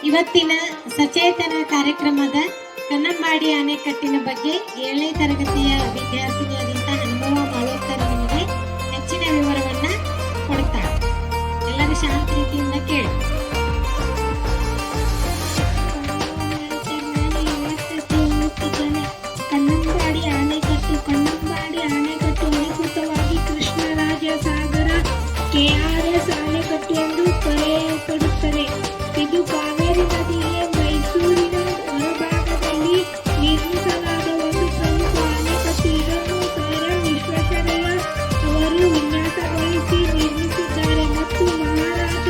ಇವತ್ತಿನ ಸಚೇತನ ಕಾರ್ಯಕ್ರಮದ ಕನ್ನಂಬಾಡಿ ಅಣೆಕಟ್ಟಿನ ಬಗ್ಗೆ 7ನೇ ತರಗತಿಯ ವಿದ್ಯಾರ್ಥಿನಿಯಾದಂತಹ ಅನುಭವ ಮಾಳೋತ್ತರ ನಮಗೆ ಹೆಚ್ಚಿನ ವಿವರವನ್ನ ಕೊಡ್ತಾಳೆ. ಎಲ್ಲರೂ ಶಾಂತ ರೀತಿಯಿಂದ ಕೇಳಿ. ಕನ್ನಂಬಾಡಿ ಅಣೆಕಟ್ಟು ಅಧಿಕೃತವಾಗಿ ಕೃಷ್ಣರಾಜ ಸಾಗರ ಕೆಆರ್ಎಸ್ ಅಣೆಕಟ್ಟು ಎಂದು ಕರೆಯಲ್ಪಡುತ್ತದೆ. ಇದು ಕಾವೇರಿ ನದಿಗೆ ಮೈಸೂರಿನ ಹೊರಭಾಗದಲ್ಲಿ ನಿರ್ಮಿಸಲಾದ ಒಂದು ಪ್ರಮುಖ ಅಣೆಕಟ್ಟು. ಇದನ್ನು ಸರ್ ವಿಶ್ವೇಶ್ವರಯ್ಯ ಅವರು ವಿನ್ಯಾಸಗೊಳಿಸಿ ನಿರ್ಮಿಸಿದ್ದಾರೆ ಮತ್ತು ಮಹಾರಾಜ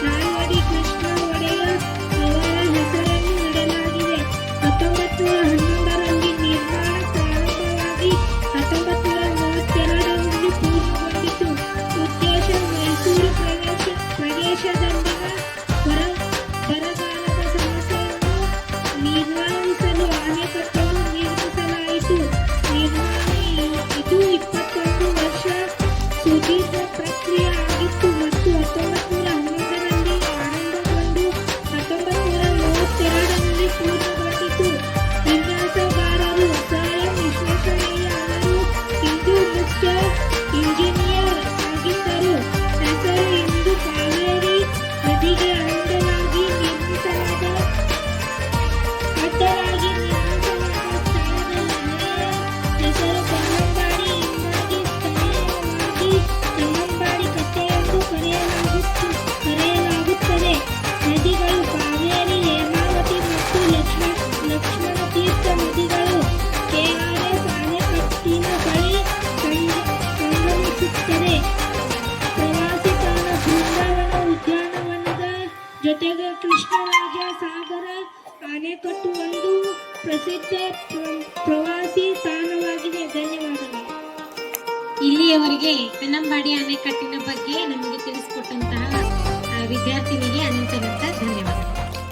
ನಾಲ್ವಡಿ ಕೃಷ್ಣ ಒಡೆಯರ್ ಅವರ ಹೆಸರನ್ನು ಇಡಲಾಗಿದೆ. 1911ರಲ್ಲಿ ನಿರ್ಮಾಣ ಪ್ರಾರಂಭವಾಗಿ 1932ರಲ್ಲಿ ಪೂರ್ಣಗೊಂಡಿತು. ಉದ್ದೇಶ ಮೈಸೂರು ಪ್ರದೇಶದಲ್ಲಿನ ಬರಗಾಲದ ಸಮಸ್ಯೆಯನ್ನು ನಿವಾರಿಸಲು ಅಣೆಕಟ್ಟನ್ನು ನಿರ್ಮಿಸಲಾಯಿತು. ಇದು 21 ವರ್ಷ ಸುದೀರ್ಘ ಪ್ರಕ್ರಿಯೆ ಆಗಿತ್ತು ಮತ್ತು 1911ರಲ್ಲಿ ಆರಂಭಗೊಂಡು 1932ರಲ್ಲಿ ಪೂರ್ಣಗೊಂಡಿತು. ವಿನ್ಯಾಸಗಾರರು ಸರ್ ವಿಶ್ವೇಶ್ವರಯ್ಯ ಅವರು ಇಂದು ಮುಖ್ಯ ಇಂಜಿನಿಯರ್ ಆಗಿದ್ದರು. ಹೆಸರು ಇಂದು ಕಾವೇರಿ ನದಿಗೆ ಅಡ್ಡಲಾಗಿ ನಿರ್ಮಿಸಲಾದ ಸ್ಥಳದ ಹೆಸರು ಕನ್ನಂಬಾಡಿ. ಹೀಗಾಗಿ ಸ್ಥಳೀಯವಾಗಿ ಕನ್ನಂಬಾಡಿ ಕಟ್ಟೆ ಎಂದು ಕರೆಯಲಾಗುತ್ತದೆ. ನದಿಗಳು ಕಾವೇರಿ, ಹೇಮಾವತಿ ಮತ್ತು ಲಕ್ಷ್ಮಣ ತೀರ್ಥ ನದಿಗಳು ಕೆಆರ್ಎಸ್ ಅಣೆಕಟ್ಟಿನ ಬಳಿ ಸಂಗಮಿಸುತ್ತವೆ. ಪ್ರವಾಸಿ ತಾಣ ಬೃಂದಾವನ ಉದ್ಯಾನವನದ ಜೊತೆಗೆ ಕೃಷ್ಣರಾಜ ಸಾಗರ ಅಣೆಕಟ್ಟು ಒಂದು ಪ್ರಸಿದ್ಧ ಪ್ರವಾಸಿ ತಾಣವಾಗಿದೆ. ಧನ್ಯವಾದಗಳು. ಇಲ್ಲಿಯವರೆಗೆ ಕನ್ನಂಬಾಡಿ ಅಣೆಕಟ್ಟಿನ ಬಗ್ಗೆ ನಮಗೆ ತಿಳಿಸಿಕೊಟ್ಟಂತಹ ವಿದ್ಯಾರ್ಥಿನಿಗೆ ಅನಂತ ಧನ್ಯವಾದಗಳು.